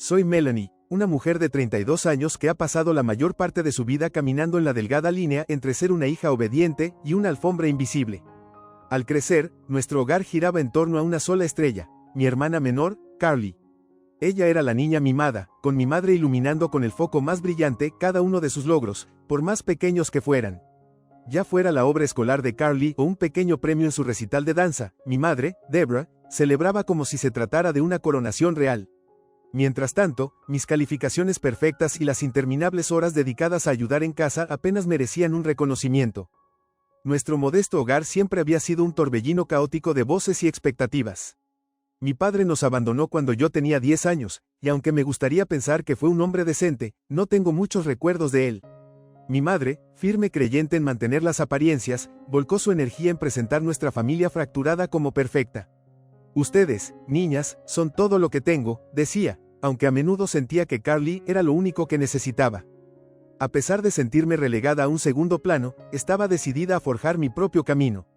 Soy Melanie, una mujer de 32 años que ha pasado la mayor parte de su vida caminando en la delgada línea entre ser una hija obediente y una alfombra invisible. Al crecer, nuestro hogar giraba en torno a una sola estrella, mi hermana menor, Carly. Ella era la niña mimada, con mi madre iluminando con el foco más brillante cada uno de sus logros, por más pequeños que fueran. Ya fuera la obra escolar de Carly o un pequeño premio en su recital de danza, mi madre, Deborah, celebraba como si se tratara de una coronación real. Mientras tanto, mis calificaciones perfectas y las interminables horas dedicadas a ayudar en casa apenas merecían un reconocimiento. Nuestro modesto hogar siempre había sido un torbellino caótico de voces y expectativas. Mi padre nos abandonó cuando yo tenía 10 años, y aunque me gustaría pensar que fue un hombre decente, no tengo muchos recuerdos de él. Mi madre, firme creyente en mantener las apariencias, volcó su energía en presentar nuestra familia fracturada como perfecta. Ustedes, niñas, son todo lo que tengo, decía, aunque a menudo sentía que Carly era lo único que necesitaba. A pesar de sentirme relegada a un segundo plano, estaba decidida a forjar mi propio camino.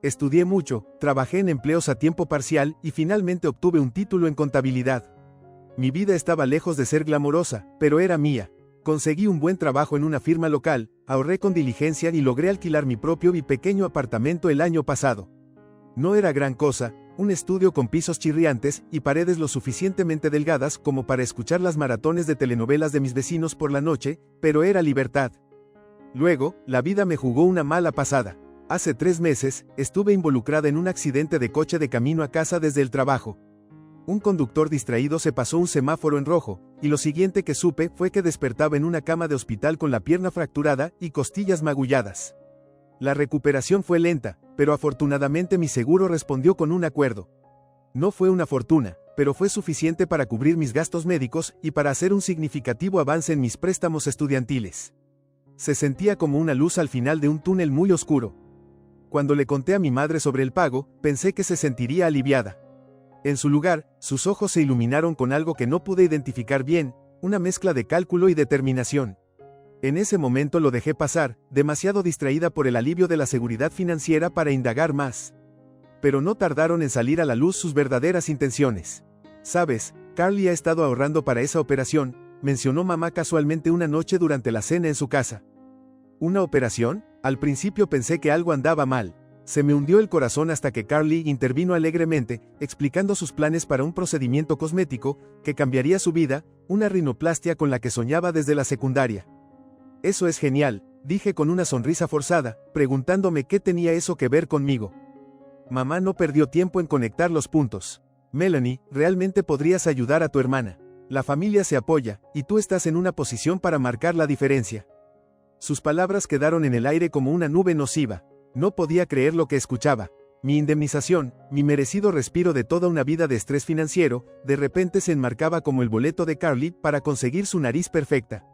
Estudié mucho, trabajé en empleos a tiempo parcial y finalmente obtuve un título en contabilidad. Mi vida estaba lejos de ser glamorosa, pero era mía. Conseguí un buen trabajo en una firma local, ahorré con diligencia y logré alquilar mi propio y pequeño apartamento el año pasado. No era gran cosa, un estudio con pisos chirriantes y paredes lo suficientemente delgadas como para escuchar las maratones de telenovelas de mis vecinos por la noche, pero era libertad. Luego, la vida me jugó una mala pasada. Hace 3 meses, estuve involucrada en un accidente de coche de camino a casa desde el trabajo. Un conductor distraído se pasó un semáforo en rojo, y lo siguiente que supe fue que despertaba en una cama de hospital con la pierna fracturada y costillas magulladas. La recuperación fue lenta, pero afortunadamente mi seguro respondió con un acuerdo. No fue una fortuna, pero fue suficiente para cubrir mis gastos médicos y para hacer un significativo avance en mis préstamos estudiantiles. Se sentía como una luz al final de un túnel muy oscuro. Cuando le conté a mi madre sobre el pago, pensé que se sentiría aliviada. En su lugar, sus ojos se iluminaron con algo que no pude identificar bien, una mezcla de cálculo y determinación. En ese momento lo dejé pasar, demasiado distraída por el alivio de la seguridad financiera para indagar más. Pero no tardaron en salir a la luz sus verdaderas intenciones. ¿Sabes? Carly ha estado ahorrando para esa operación, mencionó mamá casualmente una noche durante la cena en su casa. ¿Una operación? Al principio pensé que algo andaba mal. Se me hundió el corazón hasta que Carly intervino alegremente, explicando sus planes para un procedimiento cosmético que cambiaría su vida, una rinoplastia con la que soñaba desde la secundaria. Eso es genial, dije con una sonrisa forzada, preguntándome qué tenía eso que ver conmigo. Mamá no perdió tiempo en conectar los puntos. Melanie, realmente podrías ayudar a tu hermana. La familia se apoya, y tú estás en una posición para marcar la diferencia. Sus palabras quedaron en el aire como una nube nociva. No podía creer lo que escuchaba. Mi indemnización, mi merecido respiro de toda una vida de estrés financiero, de repente se enmarcaba como el boleto de Carly para conseguir su nariz perfecta.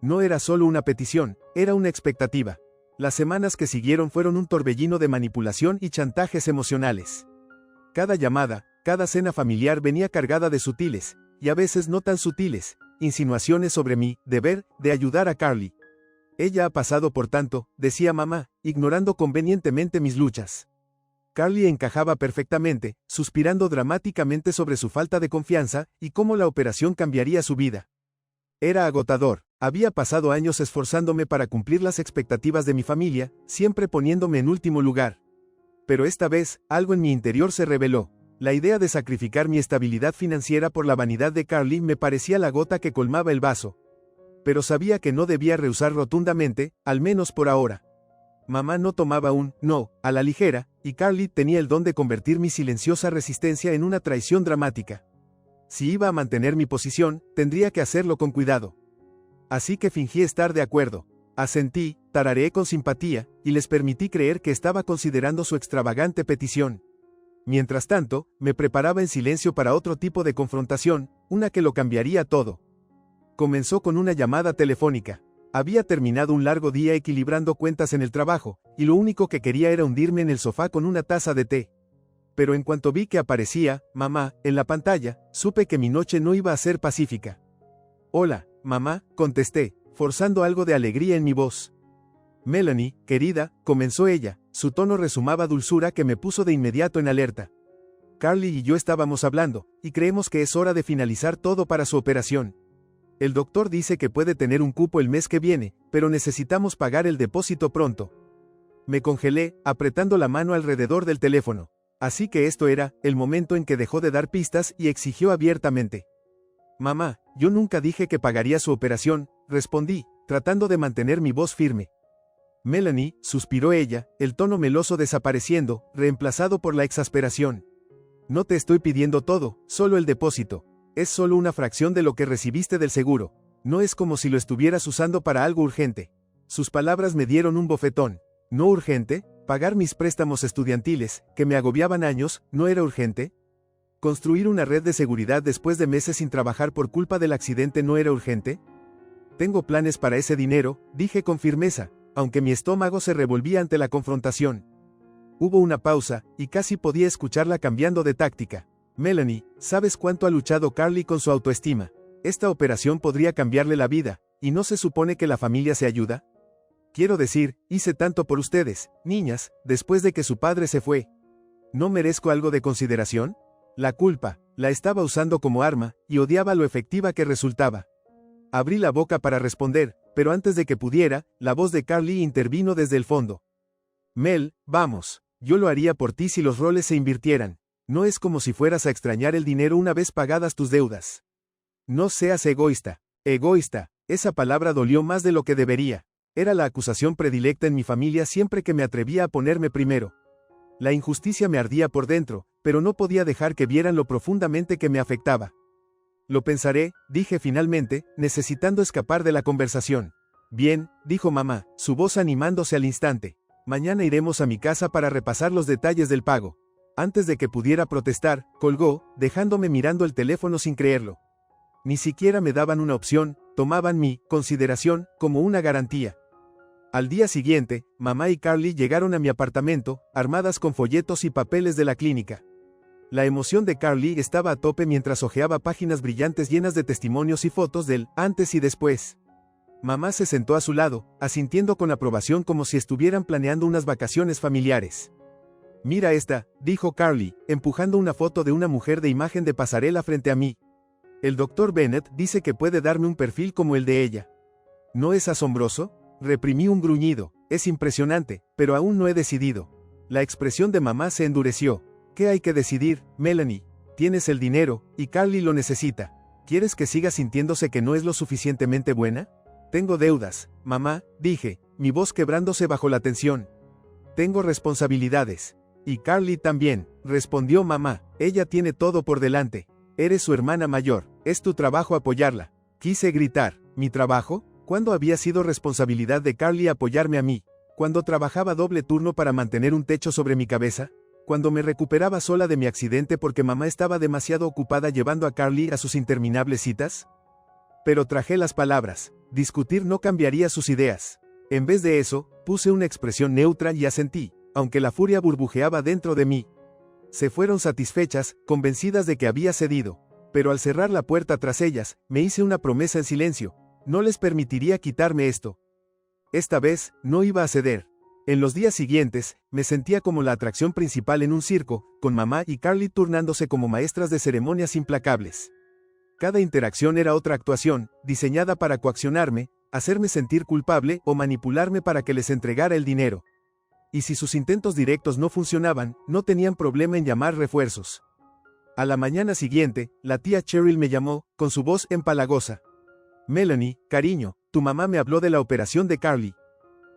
No era solo una petición, era una expectativa. Las semanas que siguieron fueron un torbellino de manipulación y chantajes emocionales. Cada llamada, cada cena familiar venía cargada de sutiles, y a veces no tan sutiles, insinuaciones sobre mi deber de ayudar a Carly. Ella ha pasado por tanto, decía mamá, ignorando convenientemente mis luchas. Carly encajaba perfectamente, suspirando dramáticamente sobre su falta de confianza y cómo la operación cambiaría su vida. Era agotador, había pasado años esforzándome para cumplir las expectativas de mi familia, siempre poniéndome en último lugar. Pero esta vez, algo en mi interior se reveló. La idea de sacrificar mi estabilidad financiera por la vanidad de Carly me parecía la gota que colmaba el vaso. Pero sabía que no debía rehusar rotundamente, al menos por ahora. Mamá no tomaba un no a la ligera, y Carly tenía el don de convertir mi silenciosa resistencia en una traición dramática. Si iba a mantener mi posición, tendría que hacerlo con cuidado. Así que fingí estar de acuerdo. Asentí, tarareé con simpatía, y les permití creer que estaba considerando su extravagante petición. Mientras tanto, me preparaba en silencio para otro tipo de confrontación, una que lo cambiaría todo. Comenzó con una llamada telefónica. Había terminado un largo día equilibrando cuentas en el trabajo, y lo único que quería era hundirme en el sofá con una taza de té. Pero en cuanto vi que aparecía, mamá, en la pantalla, supe que mi noche no iba a ser pacífica. Hola, mamá, contesté, forzando algo de alegría en mi voz. Melanie, querida, comenzó ella, su tono resumaba dulzura que me puso de inmediato en alerta. Carly y yo estábamos hablando, y creemos que es hora de finalizar todo para su operación. El doctor dice que puede tener un cupo el mes que viene, pero necesitamos pagar el depósito pronto. Me congelé, apretando la mano alrededor del teléfono. Así que esto era el momento en que dejó de dar pistas y exigió abiertamente. Mamá, yo nunca dije que pagaría su operación, respondí, tratando de mantener mi voz firme. Melanie, suspiró ella, el tono meloso desapareciendo, reemplazado por la exasperación. No te estoy pidiendo todo, solo el depósito. Es solo una fracción de lo que recibiste del seguro. No es como si lo estuvieras usando para algo urgente. Sus palabras me dieron un bofetón. ¿No urgente? ¿Pagar mis préstamos estudiantiles, que me agobiaban años, no era urgente? ¿Construir una red de seguridad después de meses sin trabajar por culpa del accidente no era urgente? Tengo planes para ese dinero, dije con firmeza, aunque mi estómago se revolvía ante la confrontación. Hubo una pausa, y casi podía escucharla cambiando de táctica. Melanie, ¿sabes cuánto ha luchado Carly con su autoestima? Esta operación podría cambiarle la vida, ¿y no se supone que la familia se ayuda? Quiero decir, hice tanto por ustedes, niñas, después de que su padre se fue. ¿No merezco algo de consideración? La culpa, la estaba usando como arma, y odiaba lo efectiva que resultaba. Abrí la boca para responder, pero antes de que pudiera, la voz de Carly intervino desde el fondo. Mel, vamos, yo lo haría por ti si los roles se invirtieran. No es como si fueras a extrañar el dinero una vez pagadas tus deudas. No seas egoísta. Egoísta, esa palabra dolió más de lo que debería. Era la acusación predilecta en mi familia siempre que me atrevía a ponerme primero. La injusticia me ardía por dentro, pero no podía dejar que vieran lo profundamente que me afectaba. Lo pensaré, dije finalmente, necesitando escapar de la conversación. Bien, dijo mamá, su voz animándose al instante. Mañana iremos a mi casa para repasar los detalles del pago. Antes de que pudiera protestar, colgó, dejándome mirando el teléfono sin creerlo. Ni siquiera me daban una opción, tomaban mi consideración como una garantía. Al día siguiente, mamá y Carly llegaron a mi apartamento, armadas con folletos y papeles de la clínica. La emoción de Carly estaba a tope mientras hojeaba páginas brillantes llenas de testimonios y fotos del antes y después. Mamá se sentó a su lado, asintiendo con aprobación como si estuvieran planeando unas vacaciones familiares. Mira esta, dijo Carly, empujando una foto de una mujer de imagen de pasarela frente a mí. El doctor Bennett dice que puede darme un perfil como el de ella. ¿No es asombroso? Reprimí un gruñido. Es impresionante, pero aún no he decidido. La expresión de mamá se endureció. ¿Qué hay que decidir, Melanie? Tienes el dinero, y Carly lo necesita. ¿Quieres que siga sintiéndose que no es lo suficientemente buena? Tengo deudas, mamá, dije, mi voz quebrándose bajo la tensión. Tengo responsabilidades. Y Carly también, respondió mamá. Ella tiene todo por delante. Eres su hermana mayor, es tu trabajo apoyarla. Quise gritar. ¿Mi trabajo? ¿Cuándo había sido responsabilidad de Carly apoyarme a mí? ¿Cuando trabajaba doble turno para mantener un techo sobre mi cabeza? ¿Cuando me recuperaba sola de mi accidente porque mamá estaba demasiado ocupada llevando a Carly a sus interminables citas? Pero traje las palabras. Discutir no cambiaría sus ideas. En vez de eso, puse una expresión neutra y asentí, aunque la furia burbujeaba dentro de mí. Se fueron satisfechas, convencidas de que había cedido. Pero al cerrar la puerta tras ellas, me hice una promesa en silencio. No les permitiría quitarme esto. Esta vez, no iba a ceder. En los días siguientes, me sentía como la atracción principal en un circo, con mamá y Carly turnándose como maestras de ceremonias implacables. Cada interacción era otra actuación, diseñada para coaccionarme, hacerme sentir culpable o manipularme para que les entregara el dinero. Y si sus intentos directos no funcionaban, no tenían problema en llamar refuerzos. A la mañana siguiente, la tía Cheryl me llamó, con su voz empalagosa. Melanie, cariño, tu mamá me habló de la operación de Carly.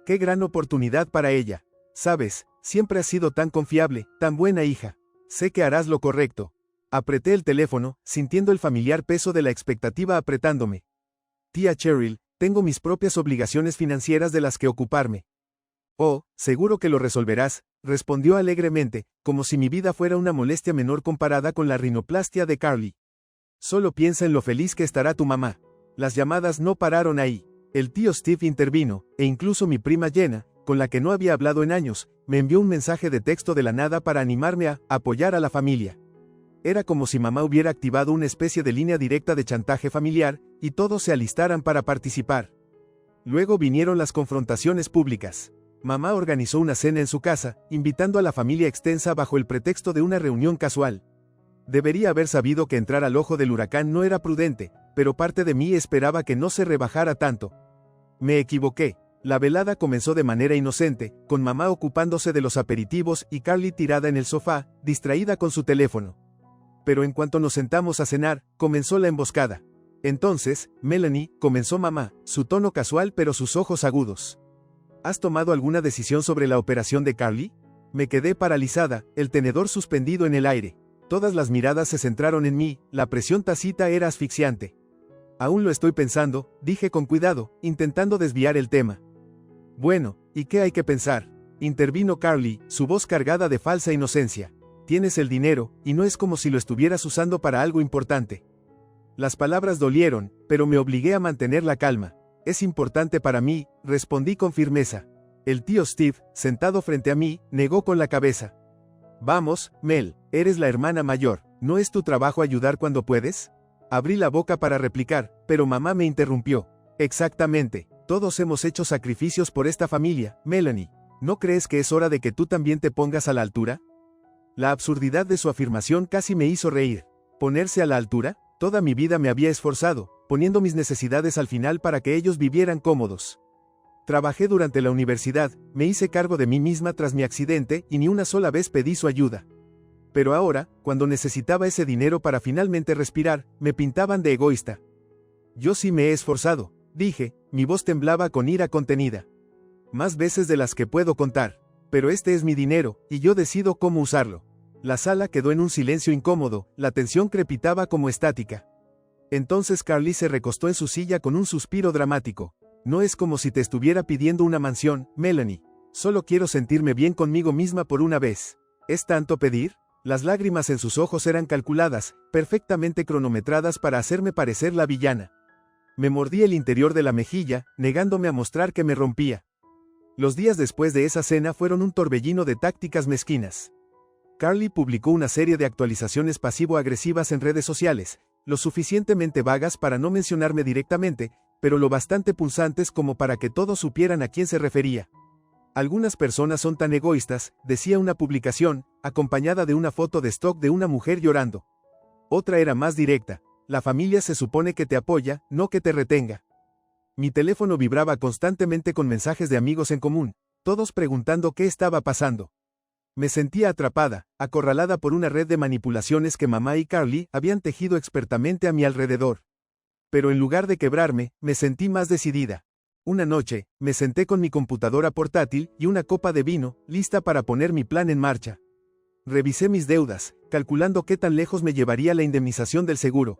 Qué gran oportunidad para ella. Sabes, siempre has sido tan confiable, tan buena hija. Sé que harás lo correcto. Apreté el teléfono, sintiendo el familiar peso de la expectativa apretándome. Tía Cheryl, tengo mis propias obligaciones financieras de las que ocuparme. Oh, seguro que lo resolverás, respondió alegremente, como si mi vida fuera una molestia menor comparada con la rinoplastia de Carly. Solo piensa en lo feliz que estará tu mamá. Las llamadas no pararon ahí. El tío Steve intervino, e incluso mi prima Jenna, con la que no había hablado en años, me envió un mensaje de texto de la nada para animarme a apoyar a la familia. Era como si mamá hubiera activado una especie de línea directa de chantaje familiar, y todos se alistaran para participar. Luego vinieron las confrontaciones públicas. Mamá organizó una cena en su casa, invitando a la familia extensa bajo el pretexto de una reunión casual. Debería haber sabido que entrar al ojo del huracán no era prudente, pero parte de mí esperaba que no se rebajara tanto. Me equivoqué. La velada comenzó de manera inocente, con mamá ocupándose de los aperitivos y Carly tirada en el sofá, distraída con su teléfono. Pero en cuanto nos sentamos a cenar, comenzó la emboscada. Entonces, Melanie, comenzó mamá, su tono casual pero sus ojos agudos. ¿Has tomado alguna decisión sobre la operación de Carly? Me quedé paralizada, el tenedor suspendido en el aire. Todas las miradas se centraron en mí, la presión tácita era asfixiante. Aún lo estoy pensando, dije con cuidado, intentando desviar el tema. Bueno, ¿y qué hay que pensar? Intervino Carly, su voz cargada de falsa inocencia. Tienes el dinero, y no es como si lo estuvieras usando para algo importante. Las palabras dolieron, pero me obligué a mantener la calma. Es importante para mí, respondí con firmeza. El tío Steve, sentado frente a mí, negó con la cabeza. Vamos, Mel, eres la hermana mayor, ¿no es tu trabajo ayudar cuando puedes? Abrí la boca para replicar, pero mamá me interrumpió. Exactamente, todos hemos hecho sacrificios por esta familia, Melanie. ¿No crees que es hora de que tú también te pongas a la altura? La absurdidad de su afirmación casi me hizo reír. ¿Ponerse a la altura? Toda mi vida me había esforzado, poniendo mis necesidades al final para que ellos vivieran cómodos. Trabajé durante la universidad, me hice cargo de mí misma tras mi accidente y ni una sola vez pedí su ayuda. Pero ahora, cuando necesitaba ese dinero para finalmente respirar, me pintaban de egoísta. Yo sí me he esforzado, dije, mi voz temblaba con ira contenida. Más veces de las que puedo contar. Pero este es mi dinero, y yo decido cómo usarlo. La sala quedó en un silencio incómodo, la tensión crepitaba como estática. Entonces Carly se recostó en su silla con un suspiro dramático. No es como si te estuviera pidiendo una mansión, Melanie. Solo quiero sentirme bien conmigo misma por una vez. ¿Es tanto pedir? Las lágrimas en sus ojos eran calculadas, perfectamente cronometradas para hacerme parecer la villana. Me mordí el interior de la mejilla, negándome a mostrar que me rompía. Los días después de esa cena fueron un torbellino de tácticas mezquinas. Carly publicó una serie de actualizaciones pasivo-agresivas en redes sociales, lo suficientemente vagas para no mencionarme directamente, pero lo bastante punzantes como para que todos supieran a quién se refería. Algunas personas son tan egoístas, decía una publicación, acompañada de una foto de stock de una mujer llorando. Otra era más directa, la familia se supone que te apoya, no que te retenga. Mi teléfono vibraba constantemente con mensajes de amigos en común, todos preguntando qué estaba pasando. Me sentía atrapada, acorralada por una red de manipulaciones que mamá y Carly habían tejido expertamente a mi alrededor. Pero en lugar de quebrarme, me sentí más decidida. Una noche, me senté con mi computadora portátil y una copa de vino, lista para poner mi plan en marcha. Revisé mis deudas, calculando qué tan lejos me llevaría la indemnización del seguro.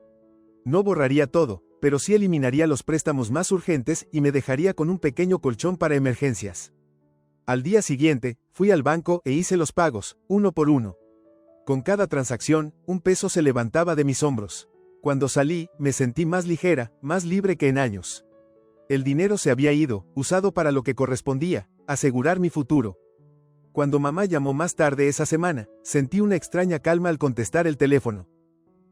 No borraría todo, pero sí eliminaría los préstamos más urgentes y me dejaría con un pequeño colchón para emergencias. Al día siguiente, fui al banco e hice los pagos, uno por uno. Con cada transacción, un peso se levantaba de mis hombros. Cuando salí, me sentí más ligera, más libre que en años. El dinero se había ido, usado para lo que correspondía, asegurar mi futuro. Cuando mamá llamó más tarde esa semana, sentí una extraña calma al contestar el teléfono.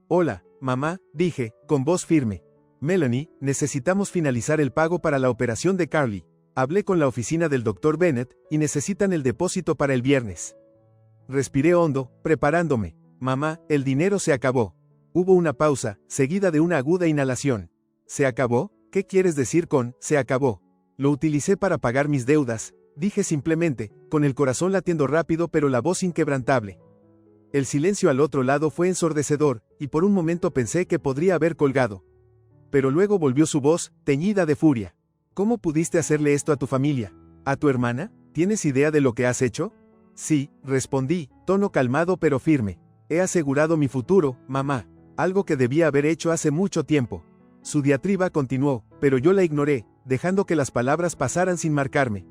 Hola, mamá, dije, con voz firme. Melanie, necesitamos finalizar el pago para la operación de Carly. Hablé con la oficina del Dr. Bennett, y necesitan el depósito para el viernes. Respiré hondo, preparándome. Mamá, el dinero se acabó. Hubo una pausa, seguida de una aguda inhalación. ¿Se acabó? ¿Qué quieres decir con se acabó? Lo utilicé para pagar mis deudas, dije simplemente, con el corazón latiendo rápido pero la voz inquebrantable. El silencio al otro lado fue ensordecedor, y por un momento pensé que podría haber colgado. Pero luego volvió su voz, teñida de furia. ¿Cómo pudiste hacerle esto a tu familia? ¿A tu hermana? ¿Tienes idea de lo que has hecho? Sí, respondí, tono calmado pero firme. He asegurado mi futuro, mamá. Algo que debía haber hecho hace mucho tiempo. Su diatriba continuó, pero yo la ignoré, dejando que las palabras pasaran sin marcarme.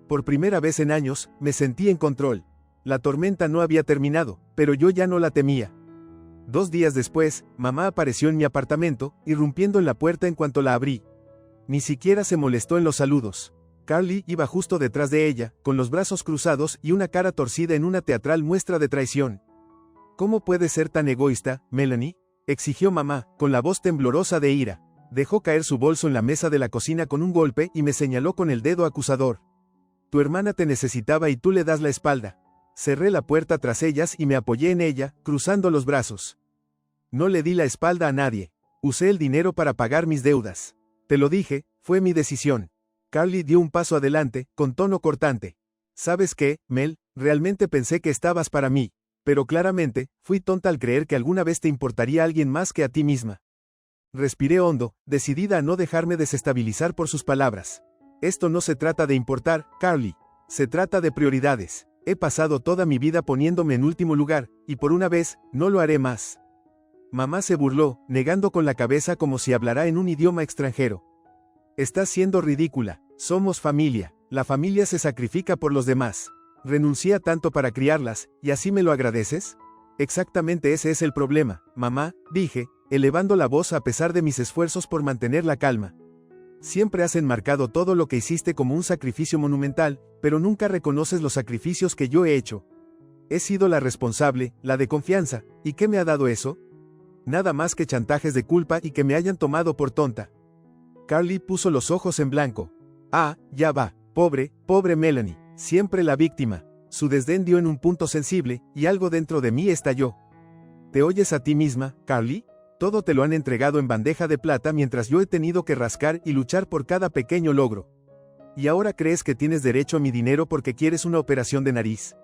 Por primera vez en años, me sentí en control. La tormenta no había terminado, pero yo ya no la temía. 2 días después, mamá apareció en mi apartamento, irrumpiendo en la puerta en cuanto la abrí. Ni siquiera se molestó en los saludos. Carly iba justo detrás de ella, con los brazos cruzados y una cara torcida en una teatral muestra de traición. ¿Cómo puedes ser tan egoísta, Melanie?, exigió mamá, con la voz temblorosa de ira. Dejó caer su bolso en la mesa de la cocina con un golpe y me señaló con el dedo acusador. Tu hermana te necesitaba y tú le das la espalda. Cerré la puerta tras ellas y me apoyé en ella, cruzando los brazos. No le di la espalda a nadie. Usé el dinero para pagar mis deudas. Te lo dije, fue mi decisión. Carly dio un paso adelante, con tono cortante. ¿Sabes qué, Mel? Realmente pensé que estabas para mí. Pero claramente, fui tonta al creer que alguna vez te importaría a alguien más que a ti misma. Respiré hondo, decidida a no dejarme desestabilizar por sus palabras. Esto no se trata de importar, Carly. Se trata de prioridades. He pasado toda mi vida poniéndome en último lugar, y por una vez, no lo haré más. Mamá se burló, negando con la cabeza como si hablara en un idioma extranjero. Estás siendo ridícula. Somos familia. La familia se sacrifica por los demás. Renuncié a tanto para criarlas, ¿y así me lo agradeces? Exactamente ese es el problema, mamá, dije, elevando la voz a pesar de mis esfuerzos por mantener la calma. Siempre has enmarcado todo lo que hiciste como un sacrificio monumental, pero nunca reconoces los sacrificios que yo he hecho. He sido la responsable, la de confianza, ¿y qué me ha dado eso? Nada más que chantajes de culpa y que me hayan tomado por tonta. Carly puso los ojos en blanco. Ah, ya va, pobre Melanie, siempre la víctima. Su desdén dio en un punto sensible, y algo dentro de mí estalló. ¿Te oyes a ti misma, Carly? Todo te lo han entregado en bandeja de plata mientras yo he tenido que rascar y luchar por cada pequeño logro. ¿Y ahora crees que tienes derecho a mi dinero porque quieres una operación de nariz?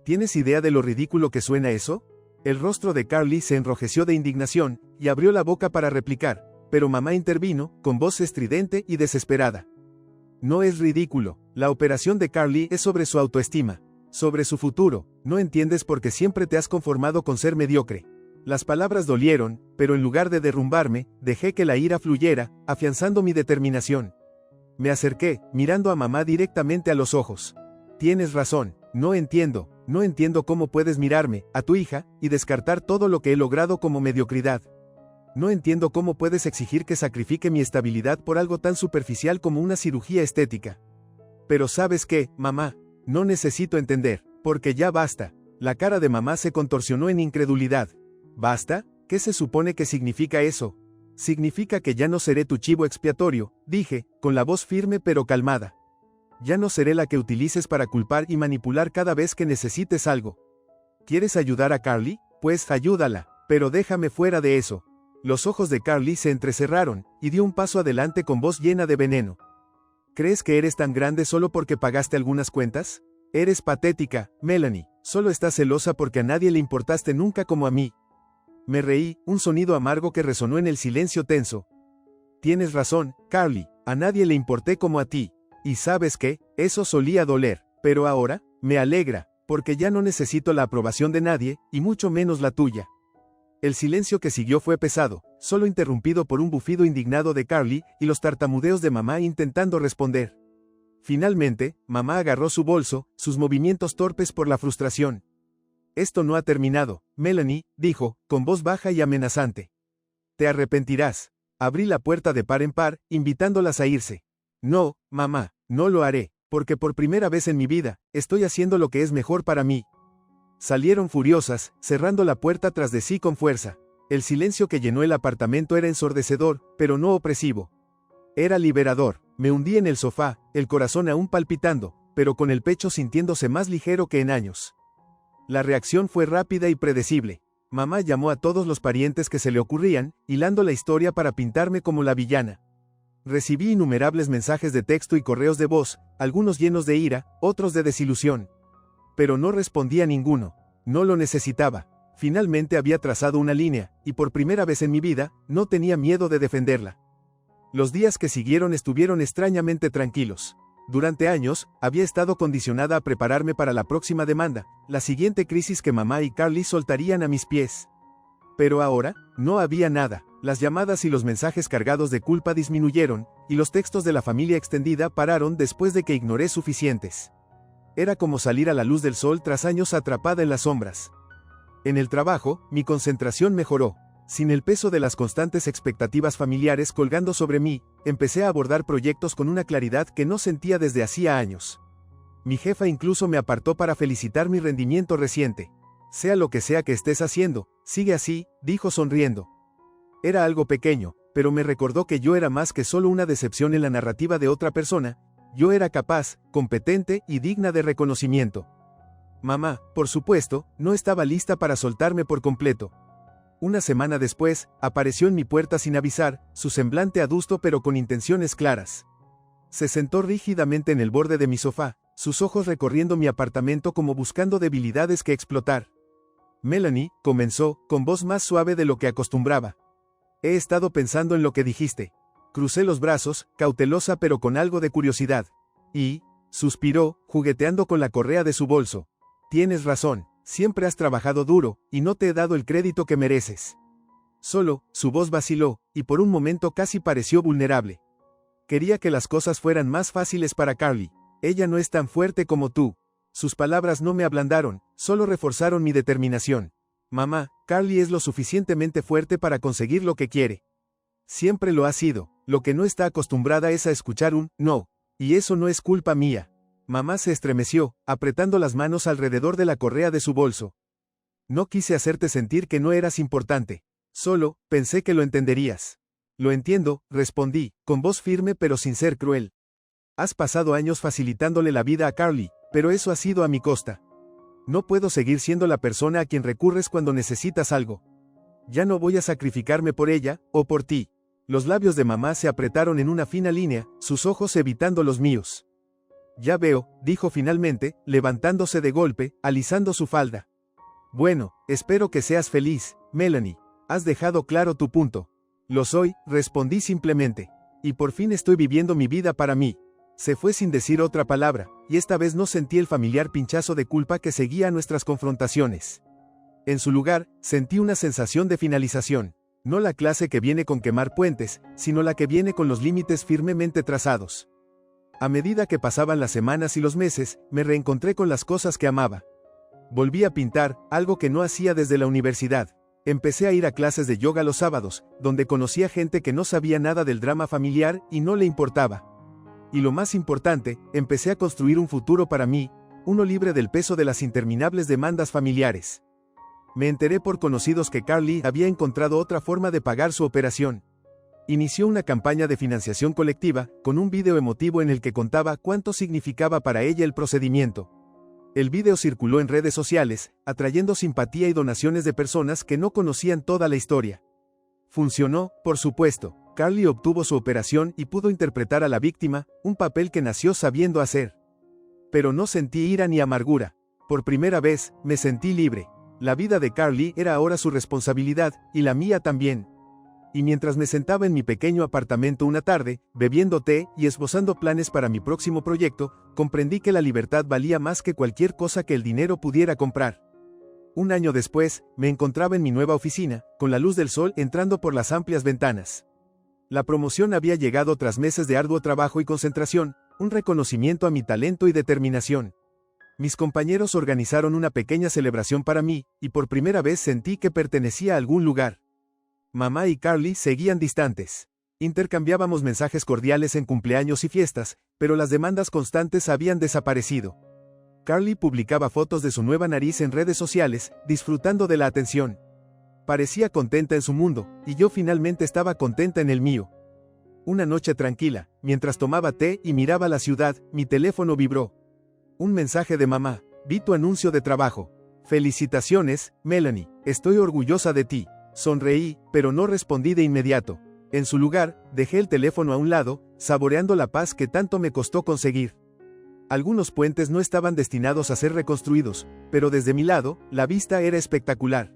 ¿Tienes idea de lo ridículo que suena eso? El rostro de Carly se enrojeció de indignación, y abrió la boca para replicar, pero mamá intervino, con voz estridente y desesperada. No es ridículo, la operación de Carly es sobre su autoestima, sobre su futuro, no entiendes porque siempre te has conformado con ser mediocre. Las palabras dolieron, pero en lugar de derrumbarme, dejé que la ira fluyera, afianzando mi determinación. Me acerqué, mirando a mamá directamente a los ojos. Tienes razón, no entiendo cómo puedes mirarme, a tu hija, y descartar todo lo que he logrado como mediocridad. No entiendo cómo puedes exigir que sacrifique mi estabilidad por algo tan superficial como una cirugía estética. Pero ¿sabes qué, mamá? No necesito entender, porque ya basta. La cara de mamá se contorsionó en incredulidad. ¿Basta? ¿Qué se supone que significa eso? Significa que ya no seré tu chivo expiatorio, dije, con la voz firme pero calmada. Ya no seré la que utilices para culpar y manipular cada vez que necesites algo. ¿Quieres ayudar a Carly? Pues ayúdala, pero déjame fuera de eso. Los ojos de Carly se entrecerraron, y dio un paso adelante con voz llena de veneno. ¿Crees que eres tan grande solo porque pagaste algunas cuentas? Eres patética, Melanie, solo estás celosa porque a nadie le importaste nunca como a mí. Me reí, un sonido amargo que resonó en el silencio tenso. Tienes razón, Carly, a nadie le importé como a ti. Y ¿sabes qué? Eso solía doler, pero ahora, me alegra, porque ya no necesito la aprobación de nadie, y mucho menos la tuya. El silencio que siguió fue pesado, solo interrumpido por un bufido indignado de Carly y los tartamudeos de mamá intentando responder. Finalmente, mamá agarró su bolso, sus movimientos torpes por la frustración. Esto no ha terminado, Melanie, dijo, con voz baja y amenazante. Te arrepentirás. Abrí la puerta de par en par, invitándolas a irse. No, mamá, no lo haré, porque por primera vez en mi vida, estoy haciendo lo que es mejor para mí. Salieron furiosas, cerrando la puerta tras de sí con fuerza. El silencio que llenó el apartamento era ensordecedor, pero no opresivo. Era liberador. Me hundí en el sofá, el corazón aún palpitando, pero con el pecho sintiéndose más ligero que en años. La reacción fue rápida y predecible. Mamá llamó a todos los parientes que se le ocurrían, hilando la historia para pintarme como la villana. Recibí innumerables mensajes de texto y correos de voz, algunos llenos de ira, otros de desilusión. Pero no respondí a ninguno. No lo necesitaba. Finalmente había trazado una línea, y por primera vez en mi vida, no tenía miedo de defenderla. Los días que siguieron estuvieron extrañamente tranquilos. Durante años, había estado condicionada a prepararme para la próxima demanda, la siguiente crisis que mamá y Carly soltarían a mis pies. Pero ahora, no había nada. Las llamadas y los mensajes cargados de culpa disminuyeron, y los textos de la familia extendida pararon después de que ignoré suficientes. Era como salir a la luz del sol tras años atrapada en las sombras. En el trabajo, mi concentración mejoró. Sin el peso de las constantes expectativas familiares colgando sobre mí, empecé a abordar proyectos con una claridad que no sentía desde hacía años. Mi jefa incluso me apartó para felicitar mi rendimiento reciente. Sea lo que sea que estés haciendo, sigue así, dijo sonriendo. Era algo pequeño, pero me recordó que yo era más que solo una decepción en la narrativa de otra persona. Yo era capaz, competente y digna de reconocimiento. Mamá, por supuesto, no estaba lista para soltarme por completo. Una semana después, apareció en mi puerta sin avisar, su semblante adusto pero con intenciones claras. Se sentó rígidamente en el borde de mi sofá, sus ojos recorriendo mi apartamento como buscando debilidades que explotar. Melanie, comenzó, con voz más suave de lo que acostumbraba. He estado pensando en lo que dijiste. Crucé los brazos, cautelosa pero con algo de curiosidad. Y, suspiró, jugueteando con la correa de su bolso. Tienes razón, siempre has trabajado duro, y no te he dado el crédito que mereces. Solo, su voz vaciló, y por un momento casi pareció vulnerable. Quería que las cosas fueran más fáciles para Carly. Ella no es tan fuerte como tú. Sus palabras no me ablandaron, solo reforzaron mi determinación. Mamá, Carly es lo suficientemente fuerte para conseguir lo que quiere. Siempre lo ha sido, lo que no está acostumbrada es a escuchar un no, y eso no es culpa mía. Mamá se estremeció, apretando las manos alrededor de la correa de su bolso. No quise hacerte sentir que no eras importante. Solo, pensé que lo entenderías. Lo entiendo, respondí, con voz firme pero sin ser cruel. Has pasado años facilitándole la vida a Carly, pero eso ha sido a mi costa. No puedo seguir siendo la persona a quien recurres cuando necesitas algo. Ya no voy a sacrificarme por ella, o por ti. Los labios de mamá se apretaron en una fina línea, sus ojos evitando los míos. Ya veo, dijo finalmente, levantándose de golpe, alisando su falda. Bueno, espero que seas feliz, Melanie. Has dejado claro tu punto. Lo soy, respondí simplemente. Y por fin estoy viviendo mi vida para mí. Se fue sin decir otra palabra, y esta vez no sentí el familiar pinchazo de culpa que seguía a nuestras confrontaciones. En su lugar, sentí una sensación de finalización. No la clase que viene con quemar puentes, sino la que viene con los límites firmemente trazados. A medida que pasaban las semanas y los meses, me reencontré con las cosas que amaba. Volví a pintar, algo que no hacía desde la universidad. Empecé a ir a clases de yoga los sábados, donde conocía gente que no sabía nada del drama familiar y no le importaba. Y lo más importante, empecé a construir un futuro para mí, uno libre del peso de las interminables demandas familiares. Me enteré por conocidos que Carly había encontrado otra forma de pagar su operación. Inició una campaña de financiación colectiva, con un video emotivo en el que contaba cuánto significaba para ella el procedimiento. El video circuló en redes sociales, atrayendo simpatía y donaciones de personas que no conocían toda la historia. Funcionó, por supuesto. Carly obtuvo su operación y pudo interpretar a la víctima, un papel que nació sabiendo hacer. Pero no sentí ira ni amargura. Por primera vez, me sentí libre. La vida de Carly era ahora su responsabilidad, y la mía también. Y mientras me sentaba en mi pequeño apartamento una tarde, bebiendo té y esbozando planes para mi próximo proyecto, comprendí que la libertad valía más que cualquier cosa que el dinero pudiera comprar. Un año después, me encontraba en mi nueva oficina, con la luz del sol entrando por las amplias ventanas. La promoción había llegado tras meses de arduo trabajo y concentración, un reconocimiento a mi talento y determinación. Mis compañeros organizaron una pequeña celebración para mí, y por primera vez sentí que pertenecía a algún lugar. Mamá y Carly seguían distantes. Intercambiábamos mensajes cordiales en cumpleaños y fiestas, pero las demandas constantes habían desaparecido. Carly publicaba fotos de su nueva nariz en redes sociales, disfrutando de la atención. Parecía contenta en su mundo, y yo finalmente estaba contenta en el mío. Una noche tranquila, mientras tomaba té y miraba la ciudad, mi teléfono vibró. Un mensaje de mamá. Vi tu anuncio de trabajo. Felicitaciones, Melanie, estoy orgullosa de ti. Sonreí, pero no respondí de inmediato. En su lugar, dejé el teléfono a un lado, saboreando la paz que tanto me costó conseguir. Algunos puentes no estaban destinados a ser reconstruidos, pero desde mi lado, la vista era espectacular.